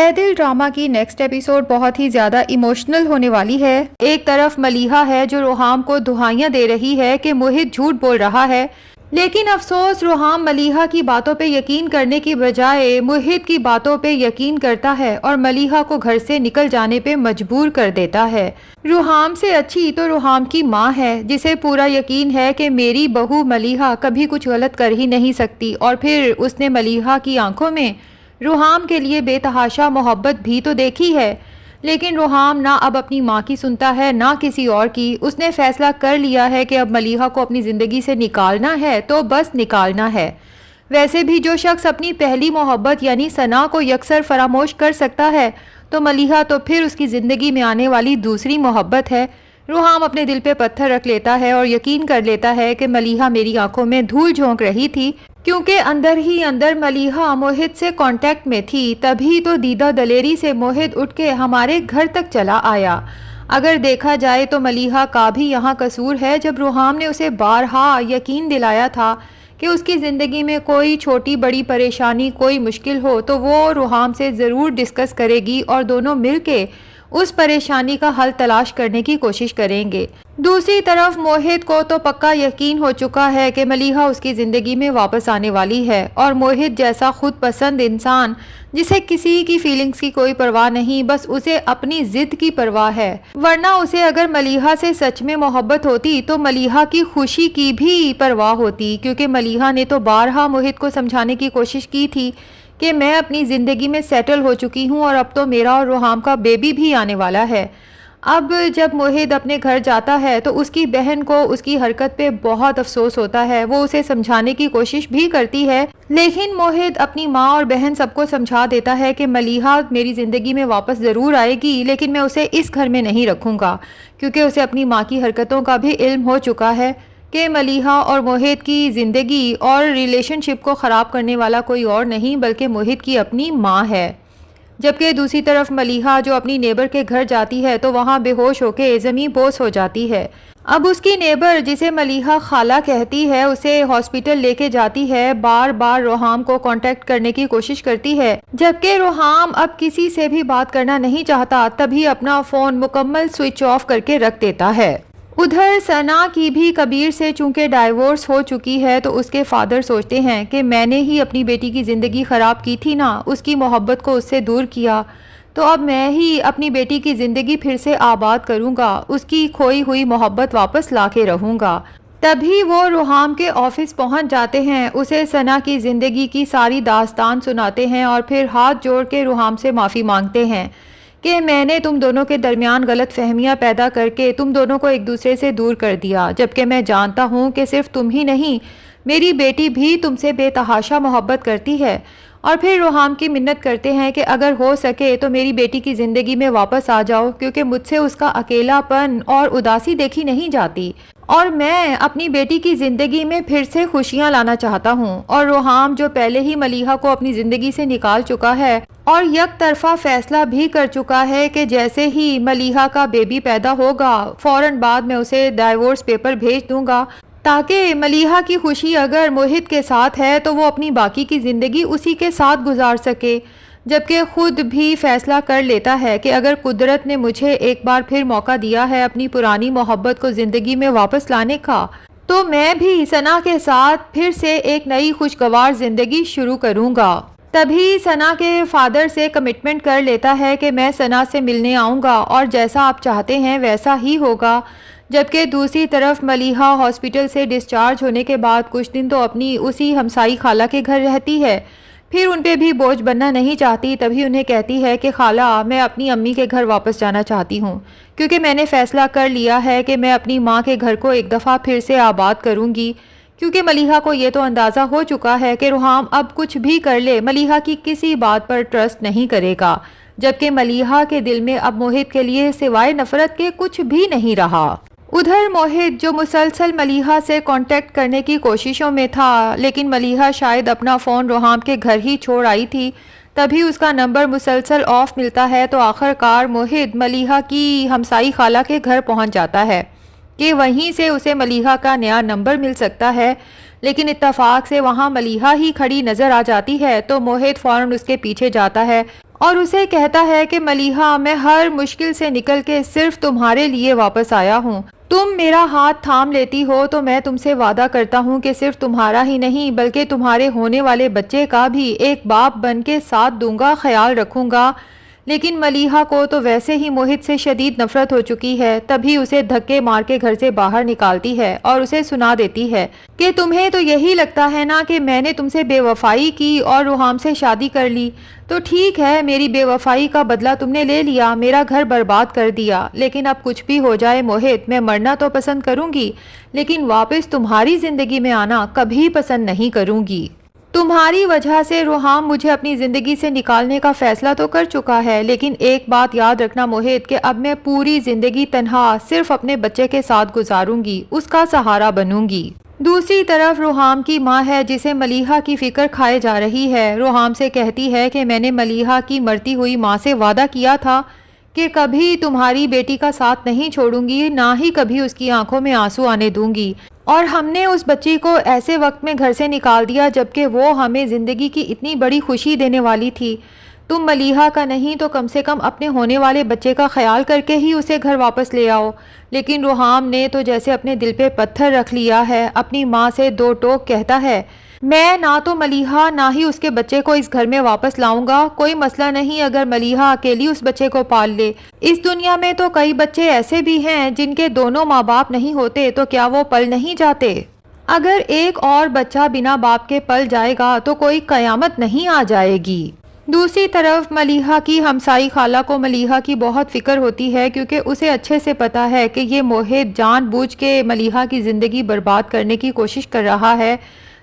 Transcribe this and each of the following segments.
اے دل ڈرامہ کی next episode بہت ہی زیادہ ایموشنل ہونے والی ہے۔ ایک طرف ملیحہ ہے جو روحام کو دہائیاں دے رہی ہے کہ موہت جھوٹ بول رہا ہے، لیکن افسوس روحام ملیحہ کی باتوں پہ یقین کرنے کی بجائے موہت کی باتوں پہ یقین کرتا ہے اور ملیحہ کو گھر سے نکل جانے پہ مجبور کر دیتا ہے۔ روحام سے اچھی تو روحام کی ماں ہے جسے پورا یقین ہے کہ میری بہو ملیحہ کبھی کچھ غلط کر ہی نہیں سکتی، اور پھر اس نے ملیحہ کی آنکھوں میں روحام کے لیے بے تحاشا محبت بھی تو دیکھی ہے۔ لیکن روحام نہ اب اپنی ماں کی سنتا ہے نہ کسی اور کی۔ اس نے فیصلہ کر لیا ہے کہ اب ملیحہ کو اپنی زندگی سے نکالنا ہے تو بس نکالنا ہے۔ ویسے بھی جو شخص اپنی پہلی محبت یعنی ثنا کو یکسر فراموش کر سکتا ہے تو ملیحہ تو پھر اس کی زندگی میں آنے والی دوسری محبت ہے۔ روحام اپنے دل پہ پتھر رکھ لیتا ہے اور یقین کر لیتا ہے کہ ملیحہ میری آنکھوں میں دھول جھونک رہی تھی، کیونکہ اندر ہی اندر ملیحہ موہت سے کانٹیکٹ میں تھی۔ تبھی تو دیدہ دلیری سے موہت اٹھ کے ہمارے گھر تک چلا آیا۔ اگر دیکھا جائے تو ملیحہ کا بھی یہاں قصور ہے، جب روحام نے اسے بارہا یقین دلایا تھا کہ اس کی زندگی میں کوئی چھوٹی بڑی پریشانی کوئی مشکل ہو تو وہ روحام سے ضرور ڈسکس کرے گی اور دونوں مل کے اس پریشانی کا حل تلاش کرنے کی کوشش کریں گے۔ دوسری طرف موہت کو تو پکا یقین ہو چکا ہے کہ ملیحہ اس کی زندگی میں واپس آنے والی ہے، اور موہت جیسا خود پسند انسان جسے کسی کی فیلنگز کی کوئی پرواہ نہیں، بس اسے اپنی ضد کی پرواہ ہے، ورنہ اسے اگر ملیحہ سے سچ میں محبت ہوتی تو ملیحہ کی خوشی کی بھی پرواہ ہوتی، کیونکہ ملیحہ نے تو بارہا موہت کو سمجھانے کی کوشش کی تھی کہ میں اپنی زندگی میں سیٹل ہو چکی ہوں اور اب تو میرا اور روحام کا بیبی بھی آنے والا ہے۔ اب جب موہت اپنے گھر جاتا ہے تو اس کی بہن کو اس کی حرکت پہ بہت افسوس ہوتا ہے۔ وہ اسے سمجھانے کی کوشش بھی کرتی ہے، لیکن موہت اپنی ماں اور بہن سب کو سمجھا دیتا ہے کہ ملیحہ میری زندگی میں واپس ضرور آئے گی، لیکن میں اسے اس گھر میں نہیں رکھوں گا، کیونکہ اسے اپنی ماں کی حرکتوں کا بھی علم ہو چکا ہے کہ ملیحہ اور موہت کی زندگی اور ریلیشن شپ کو خراب کرنے والا کوئی اور نہیں بلکہ موہت کی اپنی ماں ہے۔ جبکہ دوسری طرف ملیحہ جو اپنی نیبر کے گھر جاتی ہے تو وہاں بے ہوش ہو کے زمیں بوس ہو جاتی ہے۔ اب اس کی نیبر جسے ملیحہ خالہ کہتی ہے اسے ہاسپٹل لے کے جاتی ہے، بار بار روحام کو کانٹیکٹ کرنے کی کوشش کرتی ہے، جبکہ روحام اب کسی سے بھی بات کرنا نہیں چاہتا، تبھی اپنا فون مکمل سوئچ آف کر کے رکھ دیتا ہے۔ ادھر ثنا کی بھی کبیر سے چونکہ ڈائیورس ہو چکی ہے تو اس کے فادر سوچتے ہیں کہ میں نے ہی اپنی بیٹی کی زندگی خراب کی تھی نا، اس کی محبت کو اس سے دور کیا، تو اب میں ہی اپنی بیٹی کی زندگی پھر سے آباد کروں گا، اس کی کھوئی ہوئی محبت واپس لا کے رہوں گا۔ تبھی وہ روحام کے آفس پہنچ جاتے ہیں، اسے ثنا کی زندگی کی ساری داستان سناتے ہیں اور پھر ہاتھ جوڑ کے روحام سے معافی مانگتے ہیں کہ میں نے تم دونوں کے درمیان غلط فہمیاں پیدا کر کے تم دونوں کو ایک دوسرے سے دور کر دیا، جبکہ میں جانتا ہوں کہ صرف تم ہی نہیں میری بیٹی بھی تم سے بے تحاشا محبت کرتی ہے۔ اور پھر روحام کی منت کرتے ہیں کہ اگر ہو سکے تو میری بیٹی کی زندگی میں واپس آ جاؤ، کیونکہ مجھ سے اس کا اکیلا پن اور اداسی دیکھی نہیں جاتی، اور میں اپنی بیٹی کی زندگی میں پھر سے خوشیاں لانا چاہتا ہوں۔ اور روحام جو پہلے ہی ملیحہ کو اپنی زندگی سے نکال چکا ہے اور یک طرفہ فیصلہ بھی کر چکا ہے کہ جیسے ہی ملیحہ کا بیبی پیدا ہوگا فوراً بعد میں اسے ڈائیورس پیپر بھیج دوں گا، تاکہ ملیحہ کی خوشی اگر موہت کے ساتھ ہے تو وہ اپنی باقی کی زندگی اسی کے ساتھ گزار سکے، جبکہ خود بھی فیصلہ کر لیتا ہے کہ اگر قدرت نے مجھے ایک بار پھر موقع دیا ہے اپنی پرانی محبت کو زندگی میں واپس لانے کا، تو میں بھی ثنا کے ساتھ پھر سے ایک نئی خوشگوار زندگی شروع کروں گا۔ تبھی ثنا کے فادر سے کمٹمنٹ کر لیتا ہے کہ میں ثنا سے ملنے آؤں گا اور جیسا آپ چاہتے ہیں ویسا ہی ہوگا۔ جبکہ دوسری طرف ملیحہ ہاسپٹل سے ڈسچارج ہونے کے بعد کچھ دن تو اپنی اسی ہمسائی خالہ کے گھر رہتی ہے، پھر ان پہ بھی بوجھ بننا نہیں چاہتی، تبھی انہیں کہتی ہے کہ خالہ میں اپنی امی کے گھر واپس جانا چاہتی ہوں، کیونکہ میں نے فیصلہ کر لیا ہے کہ میں اپنی ماں کے گھر کو ایک دفعہ پھر سے آباد کروں گی، کیونکہ ملیحہ کو یہ تو اندازہ ہو چکا ہے کہ روحام اب کچھ بھی کر لے ملیحہ کی کسی بات پر ٹرسٹ نہیں کرے گا، جبکہ ملیحہ کے دل میں اب موہت کے لیے سوائے نفرت کے کچھ بھی نہیں رہا۔ ادھر موہت جو مسلسل ملیحہ سے کانٹیکٹ کرنے کی کوششوں میں تھا، لیکن ملیحہ شاید اپنا فون روحام کے گھر ہی چھوڑ آئی تھی، تبھی اس کا نمبر مسلسل آف ملتا ہے تو آخر کار موہت ملیحہ کی ہمسائی خالہ کے گھر پہنچ جاتا ہے کہ وہیں سے اسے ملیحہ کا نیا نمبر مل سکتا ہے، لیکن اتفاق سے وہاں ملیحہ ہی کھڑی نظر آ جاتی ہے تو موہت فوراً اس کے پیچھے جاتا ہے اور اسے کہتا ہے کہ ملیحہ، میں ہر مشکل سے نکل کے صرف تمہارے لیے واپس آیا ہوں۔ تم میرا ہاتھ تھام لیتی ہو تو میں تم سے وعدہ کرتا ہوں کہ صرف تمہارا ہی نہیں بلکہ تمہارے ہونے والے بچے کا بھی ایک باپ بن کے ساتھ دوں گا، خیال رکھوں گا۔ لیکن ملیحہ کو تو ویسے ہی موہت سے شدید نفرت ہو چکی ہے، تبھی اسے دھکے مار کے گھر سے باہر نکالتی ہے اور اسے سنا دیتی ہے کہ تمہیں تو یہی لگتا ہے نا کہ میں نے تم سے بے وفائی کی اور روحام سے شادی کر لی، تو ٹھیک ہے، میری بے وفائی کا بدلہ تم نے لے لیا، میرا گھر برباد کر دیا، لیکن اب کچھ بھی ہو جائے موہت، میں مرنا تو پسند کروں گی لیکن واپس تمہاری زندگی میں آنا کبھی پسند نہیں کروں گی۔ تمہاری وجہ سے روحام مجھے اپنی زندگی سے نکالنے کا فیصلہ تو کر چکا ہے، لیکن ایک بات یاد رکھنا موہت کہ اب میں پوری زندگی تنہا صرف اپنے بچے کے ساتھ گزاروں گی، اس کا سہارا بنوں گی۔ دوسری طرف روحام کی ماں ہے جسے ملیحہ کی فکر کھائے جا رہی ہے۔ روحام سے کہتی ہے کہ میں نے ملیحہ کی مرتی ہوئی ماں سے وعدہ کیا تھا کہ کبھی تمہاری بیٹی کا ساتھ نہیں چھوڑوں گی، نہ ہی کبھی اس کی آنکھوں میں آنسو آنے دوں گی، اور ہم نے اس بچی کو ایسے وقت میں گھر سے نکال دیا جبکہ وہ ہمیں زندگی کی اتنی بڑی خوشی دینے والی تھی۔ تم ملیحہ کا نہیں تو کم سے کم اپنے ہونے والے بچے کا خیال کر کے ہی اسے گھر واپس لے آؤ۔ لیکن روحام نے تو جیسے اپنے دل پہ پتھر رکھ لیا ہے، اپنی ماں سے دو ٹوک کہتا ہے، میں نہ تو ملیحہ نہ ہی اس کے بچے کو اس گھر میں واپس لاؤں گا، کوئی مسئلہ نہیں اگر ملیحہ اکیلی اس بچے کو پال لے، اس دنیا میں تو کئی بچے ایسے بھی ہیں جن کے دونوں ماں باپ نہیں ہوتے، تو کیا وہ پل نہیں جاتے؟ اگر ایک اور بچہ بنا باپ کے پل جائے گا تو کوئی قیامت نہیں آ جائے گی۔ دوسری طرف ملیحہ کی ہمسائی خالہ کو ملیحہ کی بہت فکر ہوتی ہے کیونکہ اسے اچھے سے پتا ہے کہ یہ موہت جان بوجھ کے ملیحہ کی زندگی برباد کرنے کی کوشش کر رہا ہے۔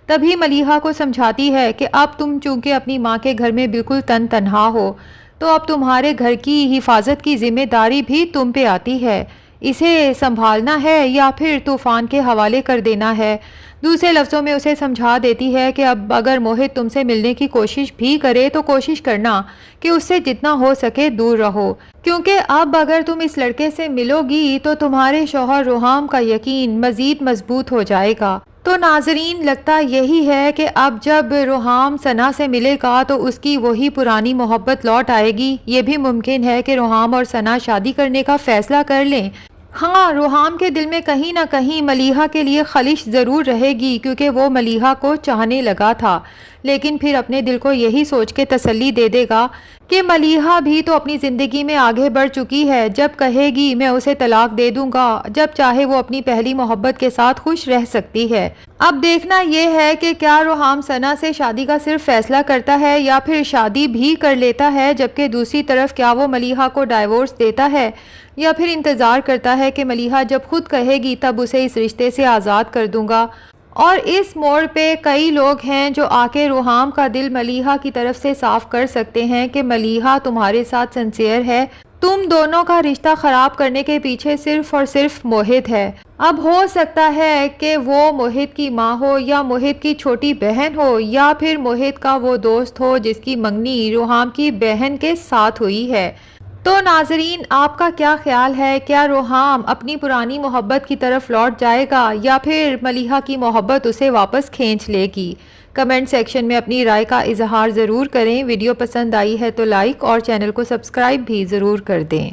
تبھی ملیحہ کو سمجھاتی ہے کہ اب تم چونکہ اپنی ماں کے گھر میں بالکل تنہا ہو تو اب تمہارے گھر کی حفاظت کی ذمہ داری بھی تم پہ آتی ہے، اسے سنبھالنا ہے یا پھر طوفان کے حوالے کر دینا ہے۔ دوسرے لفظوں میں اسے سمجھا دیتی ہے کہ اب اگر موہت تم سے ملنے کی کوشش بھی کرے تو کوشش کرنا کہ اس سے جتنا ہو سکے دور رہو، کیونکہ اب اگر تم اس لڑکے سے ملو گی تو تمہارے شوہر روحام کا یقین مزید مضبوط ہو جائے گا۔ تو ناظرین، لگتا یہی ہے کہ اب جب روحام ثنا سے ملے گا تو اس کی وہی پرانی محبت لوٹ آئے گی۔ یہ بھی ممکن ہے کہ روحام اور ثنا شادی کرنے کا فیصلہ کر لیں۔ ہاں، روحام کے دل میں کہیں نہ کہیں ملیحہ کے لیے خلش ضرور رہے گی کیونکہ وہ ملیحہ کو چاہنے لگا تھا، لیکن پھر اپنے دل کو یہی سوچ کے تسلی دے دے گا کہ ملیحہ بھی تو اپنی زندگی میں آگے بڑھ چکی ہے، جب کہے گی میں اسے طلاق دے دوں گا، جب چاہے وہ اپنی پہلی محبت کے ساتھ خوش رہ سکتی ہے۔ اب دیکھنا یہ ہے کہ کیا روحام ثنا سے شادی کا صرف فیصلہ کرتا ہے یا پھر شادی بھی کر لیتا ہے، جبکہ دوسری طرف کیا وہ ملیحہ کو ڈائیورس دیتا ہے یا پھر انتظار کرتا ہے کہ ملیحہ جب خود کہے گی تب اسے اس رشتے سے آزاد کر دوں گا۔ اور اس موڑ پہ کئی لوگ ہیں جو آ کے روحام کا دل ملیحہ کی طرف سے صاف کر سکتے ہیں کہ ملیحہ تمہارے ساتھ سنسیئر ہے، تم دونوں کا رشتہ خراب کرنے کے پیچھے صرف اور صرف موہت ہے۔ اب ہو سکتا ہے کہ وہ موہت کی ماں ہو یا موہت کی چھوٹی بہن ہو یا پھر موہت کا وہ دوست ہو جس کی منگنی روحام کی بہن کے ساتھ ہوئی ہے۔ تو ناظرین، آپ کا کیا خیال ہے؟ کیا روحام اپنی پرانی محبت کی طرف لوٹ جائے گا یا پھر ملیحہ کی محبت اسے واپس کھینچ لے گی؟ کمنٹ سیکشن میں اپنی رائے کا اظہار ضرور کریں۔ ویڈیو پسند آئی ہے تو لائک اور چینل کو سبسکرائب بھی ضرور کر دیں۔